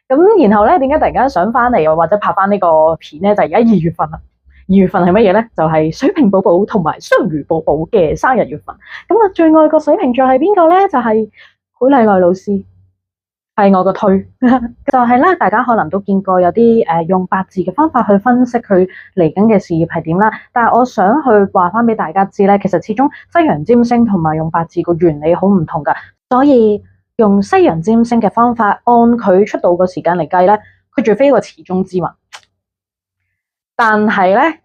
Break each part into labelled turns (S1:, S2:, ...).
S1: 咁然後咧，點解突然間想翻嚟又或者拍翻呢個片咧？就而家2月份啦。2月份係乜嘢咧？就係水瓶寶寶同埋雙魚寶寶嘅生日月份。咁我最愛個水瓶座係邊個咧？就係許麗奈老師，係我個推。就係咧，大家可能都見過有啲用八字嘅方法去分析佢嚟緊嘅事業係點啦。但係我想去話翻俾大家知咧，其實始終西洋占星同埋用八字個原理好唔同噶，所以用西洋占星嘅方法按佢出道個時間嚟計咧，佢絕非一個池中之物。但係咧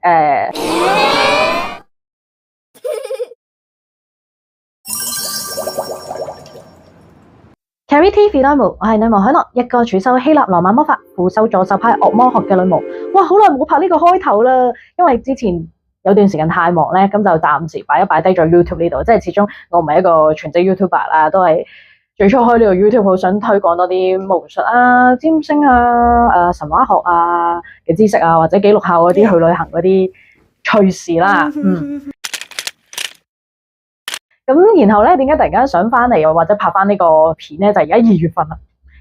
S1: ，Carrie T. Filamo， 我係女巫海樂，一個主修希臘羅馬魔法、輔修左手派惡魔學嘅女巫。哇，好耐冇拍呢個開頭啦，因為之前有段時間太忙咧，咁就暫時擺低咗 YouTube 呢度。即係始終我唔係一個全職 YouTuber 啦，都係最初開呢個 YouTube 好想推廣多啲巫術啊、占星啊、神話學啊嘅知識啊，或者記錄下嗰啲去旅行嗰啲趣事啦。咁然後咧，點解突然間想翻嚟又或者拍翻呢個片咧？就而家2月份啦。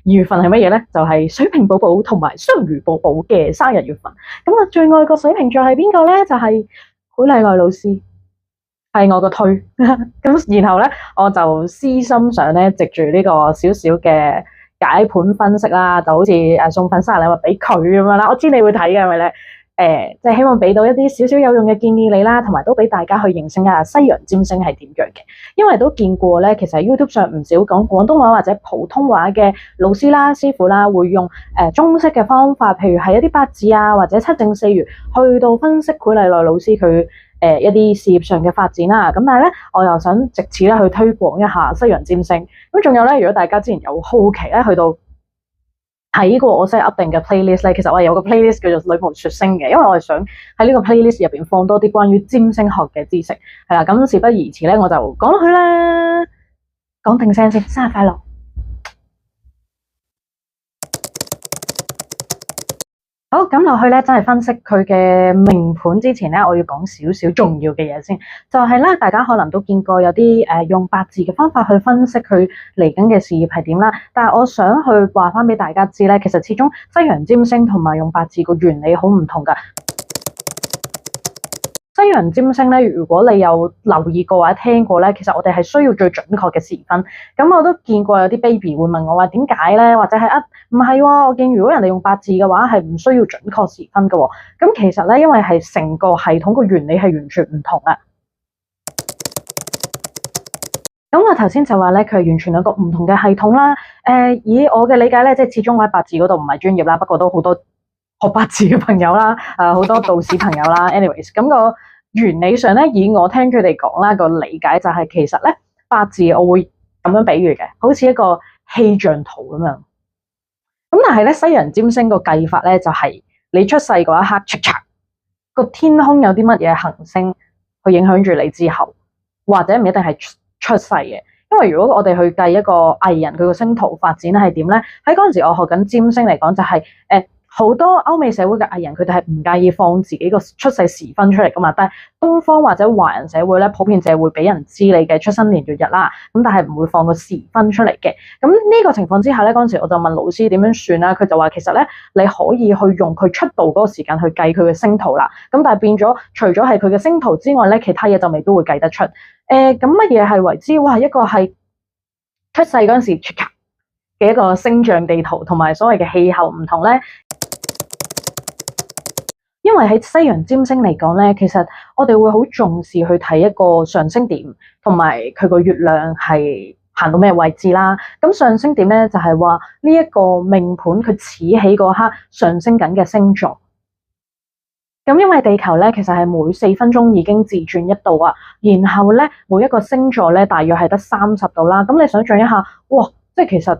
S1: 2月份係乜嘢咧？就係水瓶寶寶同埋雙魚寶寶嘅生日月份。咁我最愛個水瓶座係邊個咧？就係許麗奈老師，係我個推。咁然後咧，我就私心想咧，藉住呢個少少嘅解盤分析啦，就好似送份生日禮物俾佢咁樣啦。我知你會睇嘅，係咪咧？即係希望俾到一啲少少有用嘅建議你啦，同埋都俾大家去認識一下西洋占星係點樣嘅。因為都見過咧，其實 YouTube 上唔少講廣東話或者普通話嘅老師啦、師傅啦，會用中式嘅方法，譬如係一啲八字啊，或者七正四餘，去到分析許麗奈老師佢一啲事業上嘅發展啦。咁但係咧，我又想藉此咧去推廣一下西洋占星。咁仲有咧，如果大家之前有好奇咧，去到睇過我 set up 定嘅 playlist 咧，其實我係有個 playlist 叫做女巫說星嘅，因為我係想喺呢個 playlist 入邊放多啲關於占星學嘅知識，係啦，咁事不宜遲咧，我就講落去啦，講定聲先，生日快樂！好，咁落去咧，真係分析佢嘅命盤之前咧，我要講少少重要嘅嘢先，就係咧，大家可能都見過有啲用八字嘅方法去分析佢嚟緊嘅事業係點啦。但係我想去話翻俾大家知咧，其實始終西洋占星同埋用八字個原理好唔同噶。西洋占星咧，如果你有留意過或者聽過咧，其實我哋係需要最準確嘅時分。咁我都見過有啲 baby 會問我話點解咧，或者係唔係喎？我見如果人哋用八字嘅話係唔需要準確時分嘅喎。咁其實咧，因為係成個系統個原理係完全唔同啊。咁我頭先就話咧，佢係完全兩個唔同嘅系統啦。以我嘅理解咧，即係始終我喺八字嗰度唔係專業啦，不過都好多學八字嘅朋友啦，好多道士朋友啦。anyways， 咁個原理上咧，以我聽佢哋講啦，個理解就係其實咧，八字我會咁樣比喻嘅，好似一個氣象圖咁樣。咁但係咧，西洋占星個計法咧，就係你出世嗰一刻，個天空有啲乜嘢行星去影響住你之後，或者唔一定係出世嘅。因為如果我哋去計一個藝人佢個星圖發展係點咧，喺嗰陣時我學緊占星嚟講就係好多歐美社會嘅藝人，佢哋係唔介意放自己個出世時分出嚟噶嘛。但係東方或者華人社會咧，普遍就係會俾人知你嘅出生年月日啦。咁但係唔會放個時分出嚟嘅。咁呢個情況之下咧，嗰陣時我就問老師點樣算啦。佢就話其實咧，你可以去用佢出道嗰個時間去計佢嘅星圖啦。咁但係變咗，除咗係佢嘅星圖之外咧，其他嘢就未必會計得出。咁乜嘢係為之？哇，一個係出世嗰陣時嘅一個星象地圖，同埋所謂嘅氣候唔同咧。因為喺西洋占星嚟講咧，其實我哋會好重視去睇一個上升點，同埋佢個月亮係行到咩位置啦。咁上升點咧就係話呢一個命盤佢始起嗰刻上升緊嘅星座。咁因為地球咧其實係每4分鐘已經自轉一度啊，然後咧每一個星座咧大約係得30度啦。咁你想象一下，哇！即係其實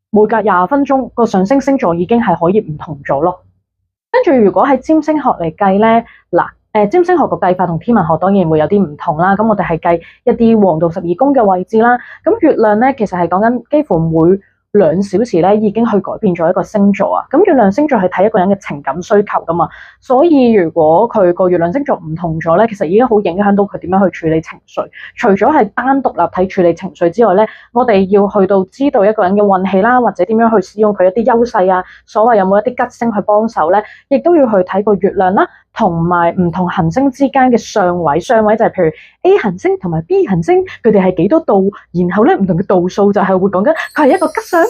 S1: 每隔20分鐘個上升星座已經係可以唔同咗咯。跟住，如果喺占星學嚟計咧，占星學個計法同天文學當然會有啲唔同啦。咁我哋係計一啲黃道12宮嘅位置啦。咁月亮咧，其實係講緊幾乎每2小時咧已經去改變咗一個星座啊。咁月亮星座係睇一個人嘅情感需求噶嘛，所以如果佢個月亮星座唔同咗咧，其實已經好影響到佢點樣去處理情緒。除咗係單獨立體處理情緒之外咧，我哋要去到知道一個人嘅運氣啦，或者點樣去使用佢一啲優勢啊，所謂有冇一啲吉星去幫手咧，亦都要去睇個月亮啦，同埋唔同行星之間嘅相位。相位就係譬如 A 行星同埋 B 行星，佢哋係幾多度，然後咧唔同嘅度數就係會講緊佢係一個吉相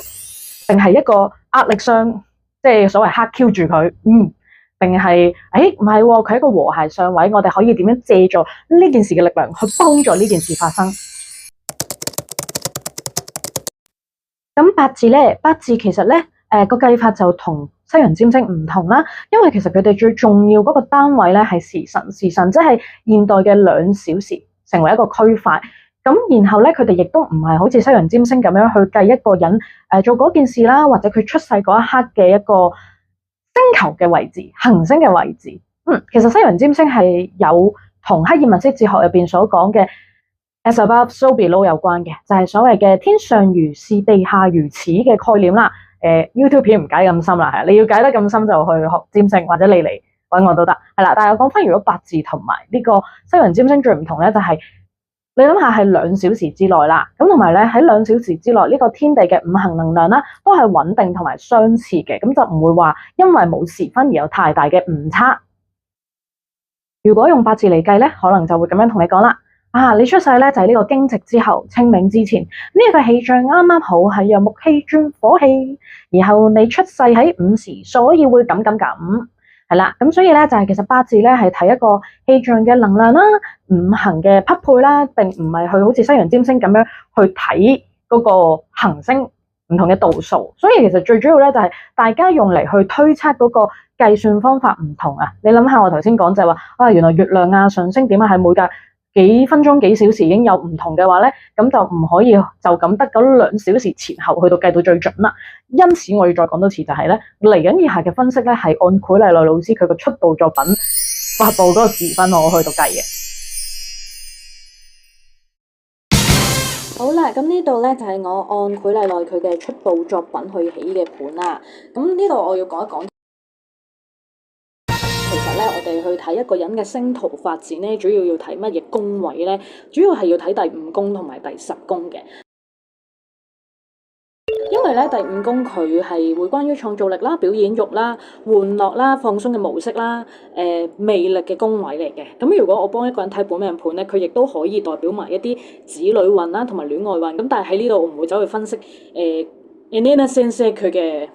S1: 定係一個壓力相，即係所謂黑 Q 住佢，定係唔係喎，佢係一個和諧相位，我哋可以點樣借助呢件事嘅力量去幫助呢件事發生。咁八字咧，八字其實咧個計法就同西洋占星唔同啦，因為其實佢哋最重要嗰個單位咧係時辰，時辰即係現代嘅2小時成為一個區塊。咁然後咧，佢哋亦都唔係好似西洋占星咁樣去計一個人做嗰件事啦，或者佢出世嗰一刻嘅一個星球嘅位置、行星嘅位置。其實西洋占星係有同黑爾文式哲學入邊所講嘅 as above so below 有關嘅，就係所謂嘅天上如是地下如此嘅概念啦。YouTube 片唔解咁深啦，你要解得咁深就去學占星，或者你嚟揾我都得。係啦，但係我講翻，如果八字同埋呢個西洋占星最唔同咧，就係你諗下係2小時之內啦，咁同埋咧喺2小時之內呢個天地嘅五行能量啦，都係穩定同埋相似嘅，咁就唔會話因為冇時分而有太大嘅誤差。如果用八字嚟計咧，可能就會咁樣同你講啦。你出世咧就係呢個驚蟄之後，清明之前呢個氣象啱啱好係由木氣轉火氣，然後你出世喺午時，所以會咁係啦。咁所以咧就係其實八字咧係睇一個氣象嘅能量啦，五行嘅匹配啦，並唔係去好似西洋占星咁樣去睇嗰個行星唔同嘅度數。所以其實最主要咧就係大家用嚟去推測嗰個計算方法唔同啊。你諗下我頭先講就係話原來月亮啊上升點啊係每隔幾分鐘幾小時已經有唔同嘅話咧，咁就唔可以就咁得嗰2小時前後去到計到最準啦。因此我要再講多次就係咧，嚟緊以下嘅分析咧係按許麗奈老師佢個出道作品發布嗰個時分我去到計嘅。
S2: 好啦，咁呢度咧就係我按許麗奈佢嘅出道作品去起嘅盤啦。咁呢度我要講一講。其實咧，我哋去睇一個人嘅星圖發展咧，主要要睇乜嘢宮位咧？主要係要睇第5宮同埋第10宮嘅。因為咧，第5宮佢係會關於創造力啦、表演欲啦、玩樂啦、放鬆嘅模式啦、魅力嘅宮位嚟嘅。咁如果我幫一個人睇本命盤咧，佢亦都可以代表埋一啲子女運啦，同埋戀愛運。咁但係喺呢度我唔會走去分析in a sense 佢嘅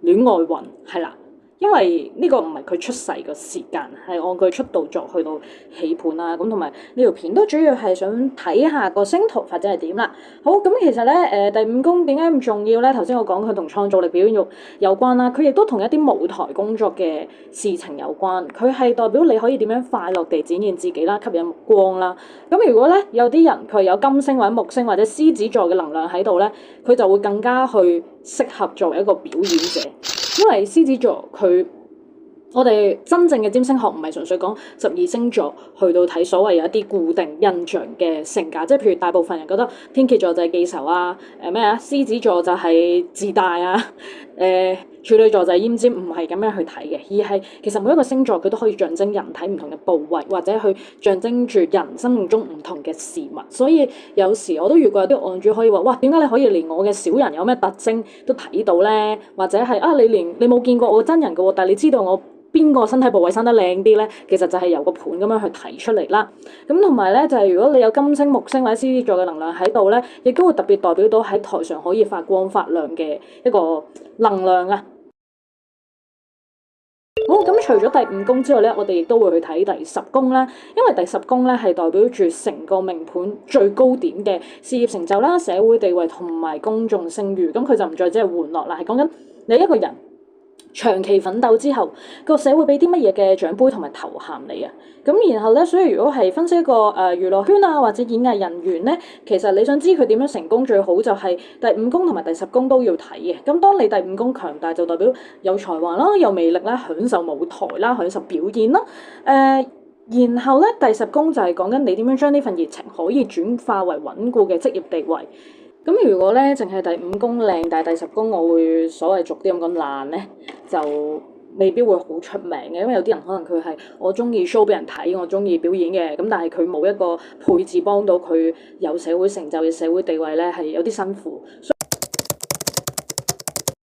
S2: 戀愛運係啦。因為呢個唔係佢出世嘅時間，係按佢出道作去到起盤啦。咁同埋呢條片都主要係想睇下個星圖或者係點啦。好，咁其實咧第5宮點解咁重要咧？頭先我講佢同創造力表演欲有關啦，佢亦都同一啲舞台工作嘅事情有關。佢係代表你可以點樣快樂地展現自己啦，吸引目光啦。咁如果咧有啲人佢有金星或者木星或者獅子座嘅能量喺度咧，佢就會更加去適合作為一個表演者。因為獅子座我哋真正嘅占星學唔係純粹講12星座去到睇所謂有一啲固定印象嘅性格，即係譬如大部分人覺得天蠍座就係記仇啊，獅子座就係自大啊，處女座就係奄尖，唔係咁樣去睇嘅，而係其實每一個星座佢都可以象徵人體唔同嘅部位，或者去象徵住人生命中唔同嘅事物。所以有時我都遇過有啲案主可以話：哇，點解你可以連我嘅小人有咩特徵都睇到咧？或者係你冇見過我真人嘅喎，但係你知道我邊個身體部位生得靚啲咧？其實就係由個盤咁樣去提出嚟啦。咁同埋咧，就係如果你有金星、木星或者獅子座嘅能量喺度咧，亦都會特別代表到喺台上可以發光發亮嘅一個能量啊。好，咁除咗第5宮之外咧，我哋亦都會去睇第10宮啦。因為第10宮咧係代表住成個命盤最高點嘅事業成就啦、社會地位同埋公眾聲譽。咁佢就唔再只係玩樂啦，係講緊你一個人長期奮鬥之後，個社會俾啲乜嘢嘅獎杯同埋頭銜你啊？咁然後咧，所以如果係分析一個娛樂圈啊或者演藝人員咧，其實你想知佢點樣成功最好就係第5宮同埋第10宮都要睇嘅。咁當你第5宮強大，就代表有才華啦、有魅力啦、享受舞台啦、享受表演啦。然後咧第10宮就係講緊你點樣將呢份熱情可以轉化為穩固嘅職業地位。咁如果咧淨係第五宮靚，但係第十宮我會所謂俗啲咁講爛咧，就未必會好出名嘅，因為有啲人可能佢係我中意 show 俾人睇，我中意表演嘅，咁但係佢冇一個配置幫到佢有社會成就嘅社會地位咧，係有啲辛苦。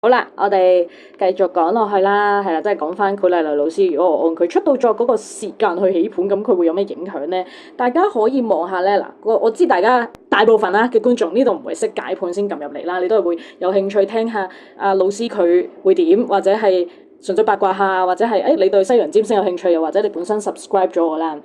S2: 好啦，我哋繼續講落去啦，係啦，即係講翻許麗麗老師，如果我按佢出道作嗰個時間去起盤，咁佢會有咩影響咧？大家可以望下咧，嗱，我知大家大部分啦嘅觀眾呢度唔係識解盤先撳入嚟啦，你都係會有興趣聽下阿老師佢會點，或者係純粹八卦下，或者係你對西洋占星有興趣，又或者你本身 subscribe 咗我啦。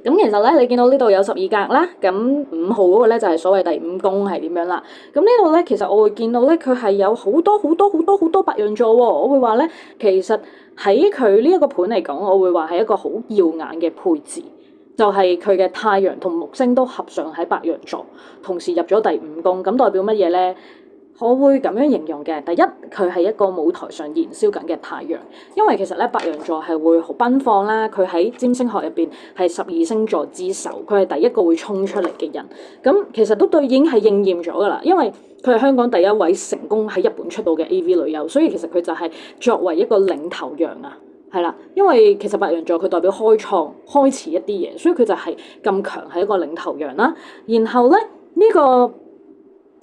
S2: 咁其實咧，你見到呢度有12格啦，咁5號嗰個咧就係所謂第五宮係點樣啦。咁呢度咧，其實我會見到咧，佢係有好多白羊座喎。我會話咧，其實喺佢呢一個盤嚟講，我會話係一個好耀眼嘅配置，就係佢嘅太陽同木星都合上喺白羊座，同時入咗第五宮，咁代表乜嘢咧？我會咁樣形容嘅，第一佢係一個舞台上燃燒緊嘅太陽，因為其實咧白羊座係會好奔放啦，佢喺占星學入邊係12星座之首，佢係第一個會衝出嚟嘅人，咁其實都已經係應驗咗噶啦，因為佢係香港第一位成功喺日本出道嘅 AV 女優，所以其實佢就係作為一個領頭羊啊，係啦，因為其實白羊座佢代表開創、開始一啲嘢，所以佢就係咁強，係一個領頭羊啦。然後咧呢個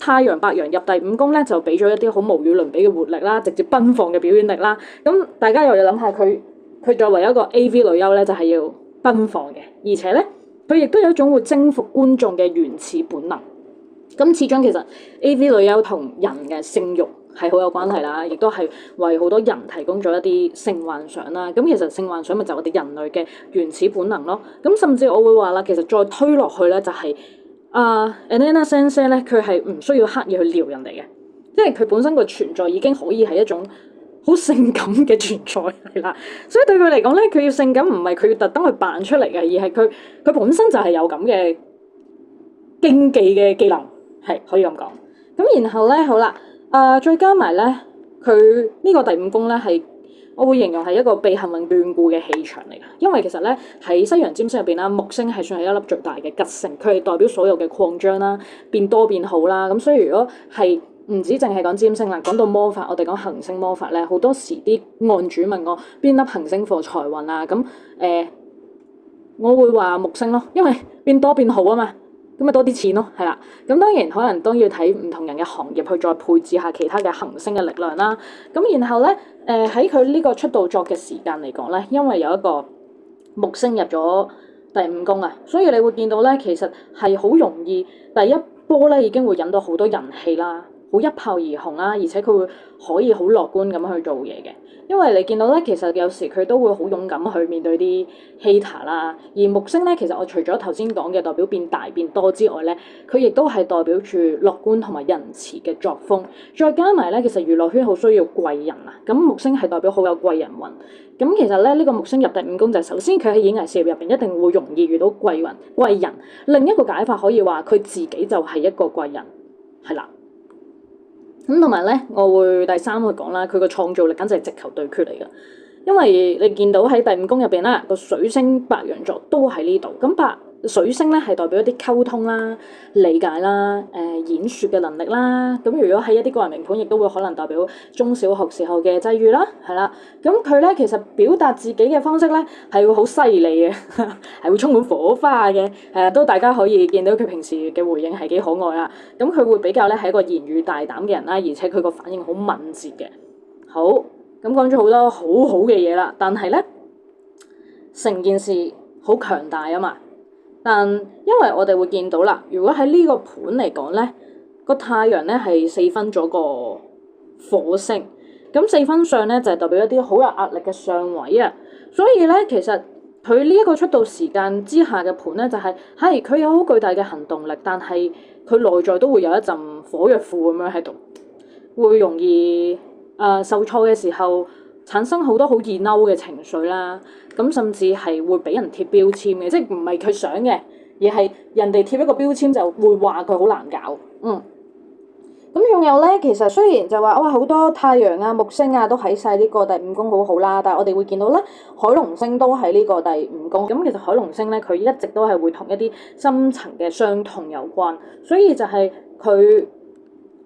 S2: 太陽白羊入第五宮咧，就俾咗一啲好無與倫比嘅活力啦，直接奔放嘅表演力啦。咁大家又要諗下佢作為一個 AV 女優咧，就係要奔放嘅，而且咧佢亦都有一種會征服觀眾嘅原始本能。咁始終其實 AV 女優同人嘅性慾係好有關係啦，亦都係為好多人提供咗一啲性幻想啦。咁其實性幻想咪就係我哋人類嘅原始本能咯。咁甚至我會話啦，其實再推落去咧就係、Elena Sensei 咧，佢係唔需要刻意去撩人哋嘅，即係佢本身個存在已經可以係一種好性感嘅存在係啦。所以對佢嚟講咧，佢要性感唔係佢要特登去扮出嚟嘅，而係佢本身就係有咁嘅競技嘅技能，係可以咁講。咁然後咧，好啦，再加埋咧，佢呢個第五宮咧係。我會形容係一個被幸運眷顧嘅氣場嚟㗎，因為其實咧喺西洋占星入邊啦，木星係算係一粒最大嘅吉星，佢係代表所有嘅擴張啦、變多變好啦。咁所以如果係唔止淨係講占星啦，講到魔法，我哋講行星魔法咧，好多時啲案主問我邊粒行星課財運啊，咁我會話木星咯，因為變多變好啊嘛。咁咪多啲錢咯，係啦。咁當然可能都要睇唔同人嘅行業去再配置下其他嘅行星嘅力量啦。咁然後咧，喺佢呢個出道作嘅時間嚟講咧，因為有一個木星入咗第五宮啊，所以你會見到咧，其實係好容易第一波咧已經會引到好多人氣啦，好一炮而紅啦，而且佢會可以好樂觀咁去做嘢嘅。因為你見到咧，其實有時佢都會好勇敢去面對啲 hater 啦。而木星咧，其實我除咗頭先講嘅代表變大變多之外咧，佢亦都係代表住樂觀同埋仁慈嘅作風。再加埋咧，其實娛樂圈好需要貴人啊。咁木星係代表好有貴人運。咁其實咧，呢個木星入第五宮就係首先佢喺演藝事業入邊一定會容易遇到貴人。另一個解法可以話佢自己就係一個貴人，係啦。咁同埋咧，我會第三去講啦，佢個創造力簡直係直球對決嚟㗎。因為你見到喺第五宮入邊啦，個水星白羊座都喺呢度。咁水星咧係代表一啲溝通啦、理解啦、演說嘅能力啦。咁如果喺一啲個人名盤，亦都會可能代表中小學時候嘅際遇啦，係啦。咁佢咧其實表達自己嘅方式咧係會好犀利嘅，係會充滿火花嘅。都大家可以見到佢平時嘅回應係幾可愛啦。咁佢會比較咧係一個言語大膽嘅人啦，而且佢個反應好敏捷嘅。好，咁講咗好多好好嘅嘢啦，但係咧成件事好強大啊嘛。但因為我哋會見到啦，如果喺呢個盤嚟講咧，個太陽咧係4分咗個火星，咁4分相咧就係代表一啲好有壓力嘅相位啊。所以咧，其實佢呢一個出道時間之下嘅盤咧，就係佢有好巨大嘅行動力，但係佢內在都會有一陣火藥庫咁樣喺度，會容易受挫嘅時候產生好多好易嬲嘅情緒啦。咁甚至係會俾人貼標籤嘅，即係唔係佢想嘅，而係人哋貼一個標籤就會話佢好難搞。咁仲有咧，其實雖然就話哇好多太陽啊、木星啊都喺晒呢個第五宮好好啦，但係我哋會見到咧，海龍星都喺呢個第五宮。咁其實海龍星咧，佢一直都係會同一啲深層嘅傷痛有關，所以就係佢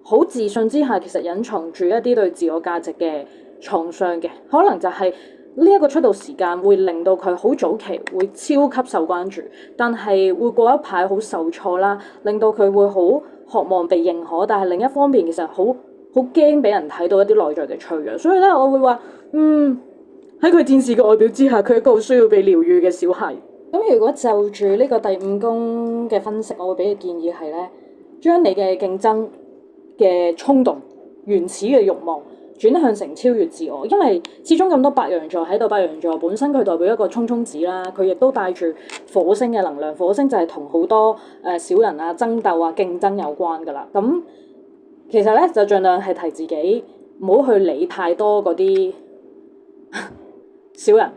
S2: 好自信之下，其實隱藏住一啲對自我價值嘅創傷嘅，可能就係呢一個出道時間會令到佢好早期會超級受關注，但係會過一排好受挫啦，令到佢會好渴望被認可，但係另一方面其實好驚俾人睇到一啲內在嘅脆弱，所以咧我會話，喺佢戰士嘅外表之下，佢係一個好需要被療愈嘅小孩。咁如果就住呢個第五宮嘅分析，我會俾嘅建議係咧，將你嘅競爭嘅衝動、原始嘅慾望轉向成超越自我，因為始終咁多白羊座喺度，白羊座本身佢代表一個衝子啦，佢亦都帶住火星嘅能量，火星就係同好多小人啊、爭鬥啊、競爭有關噶啦。咁其實咧就盡量係提自己唔好去理太多嗰啲小人，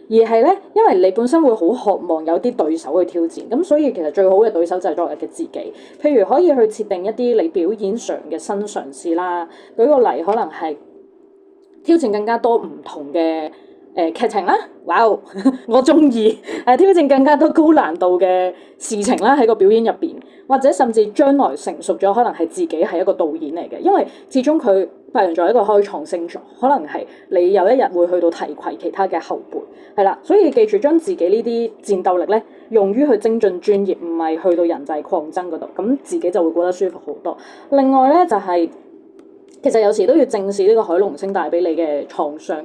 S2: 而係咧，因為你本身會好渴望有啲對手去挑戰，咁所以其實最好嘅對手就係昨日嘅自己。譬如可以去設定一啲你表演上嘅新嘗試啦，舉個例，可能係挑戰更加多唔同嘅劇情啦，哇！我中意挑戰更加多高難度嘅事情啦，喺個表演入邊，或者甚至將來成熟咗，可能係自己係一個導演嚟嘅，因為始終佢白羊座係一個開創星座，可能係你有一日會去到提攜其他嘅後輩，係啦，所以記住將自己呢啲戰鬥力咧用於去精進專業，唔係去到人際擴增嗰度，咁自己就會過得舒服好多。另外咧就係其實有時都要正視呢個海龍星帶俾你嘅創傷。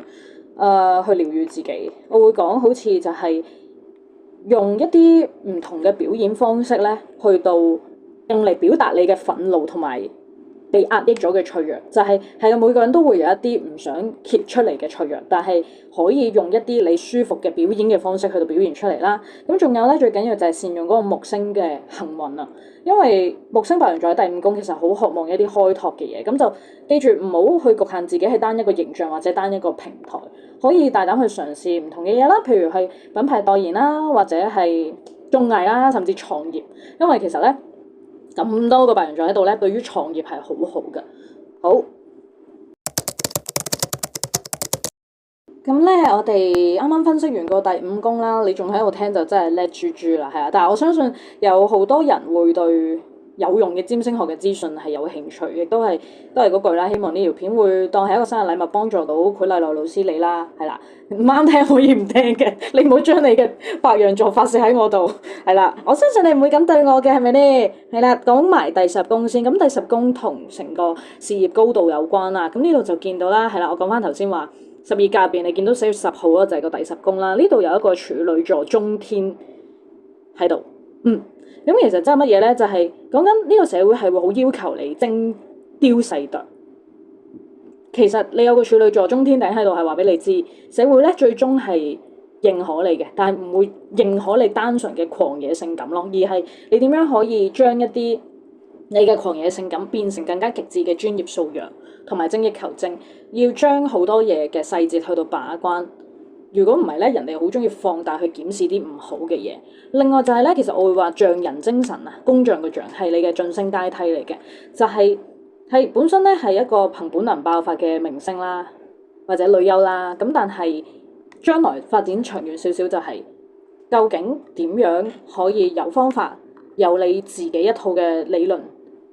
S2: 去療愈自己，我會講好似就係用一啲唔同嘅表演方式咧，去到用嚟表達你嘅憤怒同埋被壓抑咗嘅脆弱，就係每個人都會有一啲唔想揭出嚟嘅脆弱，但係可以用一啲你舒服嘅表演嘅方式去到表現出嚟啦。咁仲有咧，最緊要就係善用嗰個木星嘅幸運啊，因為木星白羊座喺第五宮，其實好渴望一啲開拓嘅嘢，咁就記住唔好去局限自己係單一個形象或者單一個平台，可以大膽去嘗試唔同嘅嘢啦，譬如係品牌代言啦，或者係綜藝啦，甚至創業，因為其實咧，咁多個白羊座喺度咧，對於創業係好好嘅。好，咁咧，我哋啱啱分析完個第五宮啦，你仲喺度聽就真係叻豬豬啦，係啊！但係我相信有好多人會對有用嘅占星學嘅資訊係有興趣，亦都係嗰句啦。希望呢條片會當係一個生日禮物，幫助到許麗來老師你啦，係啦。唔啱聽可以唔聽嘅，你唔好將你嘅白羊座發射喺我度，係啦。我相信你唔會咁對我嘅，係咪呢？係啦，講埋第十宮先。咁第十宮同成個事業高度有關啦。咁呢度就見到啦，係啦。我講翻頭先話12格入邊，你見到4月10號就係個第十宮啦。呢度有一個處女座中天喺度，咁其實真係乜嘢咧？就係講緊呢個社會係會好要求你精雕細琢。其實你有個處女座中天頂喺度，係話俾你知，社會咧最終係認可你嘅，但係唔會認可你單純嘅狂野性感咯，而係你點樣可以將一啲你嘅狂野性感變成更加極致嘅專業素養同埋精益求精，要將好多嘢嘅細節去到把關。如果唔係咧，人哋好中意放大去檢視啲唔好嘅嘢。另外就係咧，其實我會話匠人精神啊，工匠嘅匠係你嘅晉升階梯嚟嘅，就係本身咧係一個憑本能爆發嘅明星啦，或者女優啦。咁但係將來發展長遠少少，就係究竟點樣可以有方法，有你自己一套嘅理論，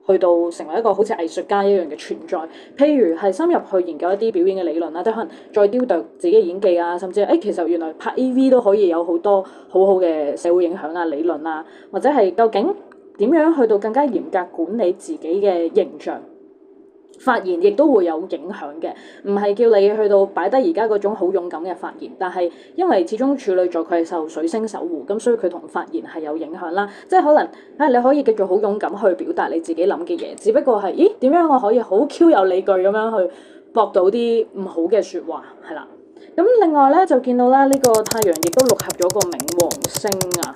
S2: 去到成為一個好似藝術家一樣嘅存在，譬如係深入去研究一啲表演嘅理論啦，即係可能再雕琢自己嘅演技啊，甚至其實原來拍 AV 都可以有好多好好嘅社會影響啊、理論啊，或者係究竟點樣去到更加嚴格管理自己嘅形象。發言亦都會有影響嘅，唔係叫你去到擺低而家嗰種好勇敢嘅發言，但係因為始終處女座佢係受水星守護，咁所以佢同發言係有影響啦。即係可能你可以繼續好勇敢去表達你自己諗嘅嘢，只不過係點樣我可以好 Q 有理據咁樣去駁到啲唔好嘅説話，係啦。咁另外咧就見到啦，呢個太陽亦都六合咗個冥王星啊。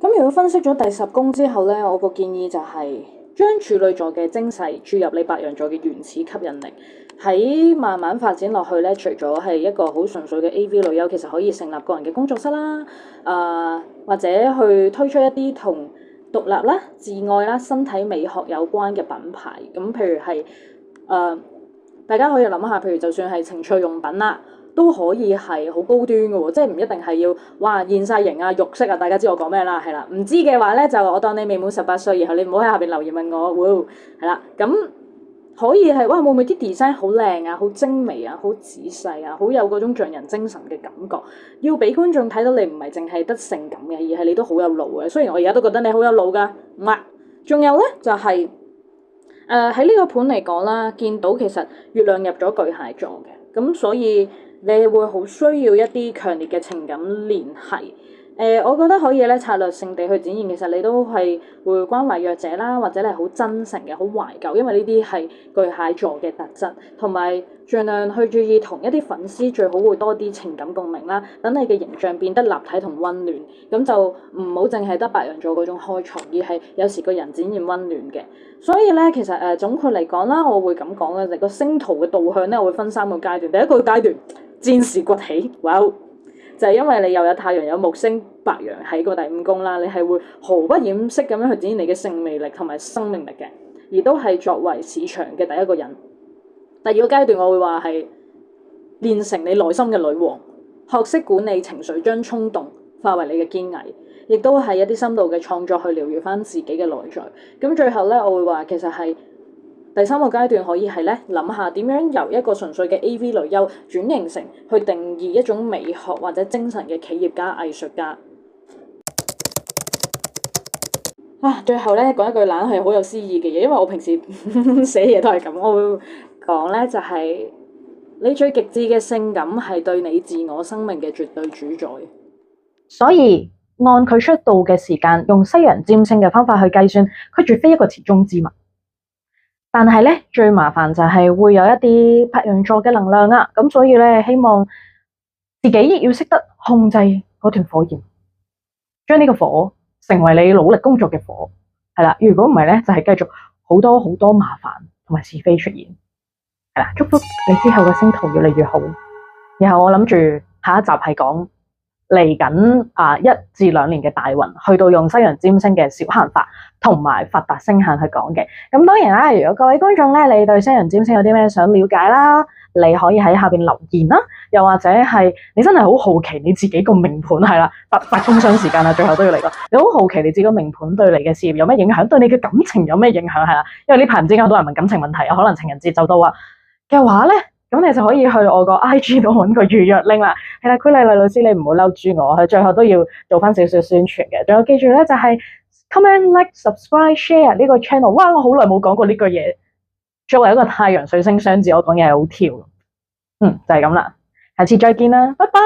S2: 咁如果分析咗第十宮之後咧，我個建議就係將處女座嘅精細注入你白羊座嘅原始吸引力，喺慢慢發展落去咧，除咗係一個好純粹嘅 AV 女優，其實可以成立個人嘅工作室啦，或者去推出一啲同獨立啦、自愛啦、身體美學有關嘅品牌。咁譬如係大家可以諗下，譬如就算係情趣用品啦，都可以係好高端嘅喎，即係唔一定係要哇現晒型啊、肉色啊，大家知我講咩啦，係啦。唔知嘅話咧，就我當你未滿18歲，然後你唔好喺下邊留言問我，喎，係啦。咁可以係哇，會唔會啲 design 好靚啊、好精美啊、好仔細啊、好有嗰種匠人精神嘅感覺，要俾觀眾睇到你唔係淨係得性感嘅，而係你都好有腦嘅。雖然我而家都覺得你好有腦㗎，唔係。仲有咧就係喺呢個盤嚟講啦，見到其實月亮入咗巨蟹座嘅，咁所以你會好需要一啲強烈嘅情感聯繫。我覺得可以咧策略性地去展現，其實你都係會關懷弱者啦，或者你係好真誠嘅、好懷舊，因為呢啲係巨蟹座嘅特質，同埋盡量去注意同一啲粉絲最好會多啲情感共鳴啦，等你嘅形象變得立體同溫暖，咁就唔好淨係得白羊座嗰種開創，而係有時個人展現溫暖嘅。所以咧，其實總括嚟講啦，我會咁講嘅，個星圖嘅導向咧，我會分3個階段。第一個階段，戰士崛起，哇！就係因為你又有太陽有木星白羊喺個第5宮啦，你係會毫不掩飾咁樣去展現你嘅性魅力同埋生命力嘅，而都係作為市場嘅第一個人。第2個階段我會話係練成你內心嘅女王，學識管理情緒，將衝動化為你嘅堅毅，亦都係一啲深度嘅創作去療癒翻自己嘅內在。咁最後咧，我會話其實係第3個階段可以係咧諗下點樣由一個純粹嘅 AV 女優轉型成去定義一種美學或者精神嘅企業家、藝術家。最後咧講一句懶係好有詩意嘅嘢，因為我平時寫嘢都係咁，我會講咧就係你最極致嘅性感係對你自我生命嘅絕對主宰。
S1: 所以按佢出道嘅時間，用西洋占星嘅方法去計算，佢絕非一個池中之物。但係咧，最麻煩就係會有一啲白羊座嘅能量啊，咁所以咧，希望自己要識得控制嗰團火焰，將呢個火成為你努力工作嘅火，係啦。如果唔係咧，就係繼續好多好多麻煩同埋是非出現，係啦。祝福你之後嘅星途越嚟越好。然後我諗住下一集係講嚟緊1至2年嘅大運，去到用西洋占星嘅小限法同埋發達星限去講嘅。咁當然啦，如果各位觀眾咧，你對西洋占星有啲咩想了解啦，你可以喺下邊留言啦。又或者係你真係好好奇你自己個命盤，係啦，發工商時間啦，最後都要嚟個。你好好奇你自己個命盤對你嘅事業有咩影響，對你嘅感情有咩影響，係啦。因為呢排唔知點解好多人問感情問題，可能情人節就到啊嘅話咧。咁你就可以去我個 IG 度揾個預約 link 啦。係啦，區麗麗老師，你唔好嬲住我，佢最後都要做翻少少宣傳嘅。仲有記住咧，就係 comment、like、subscribe、share 呢個 channel。哇，我好耐冇講過呢句嘢。作為一個太陽水星雙子，我講嘢係好跳。就係咁啦，下次再見啦，拜拜。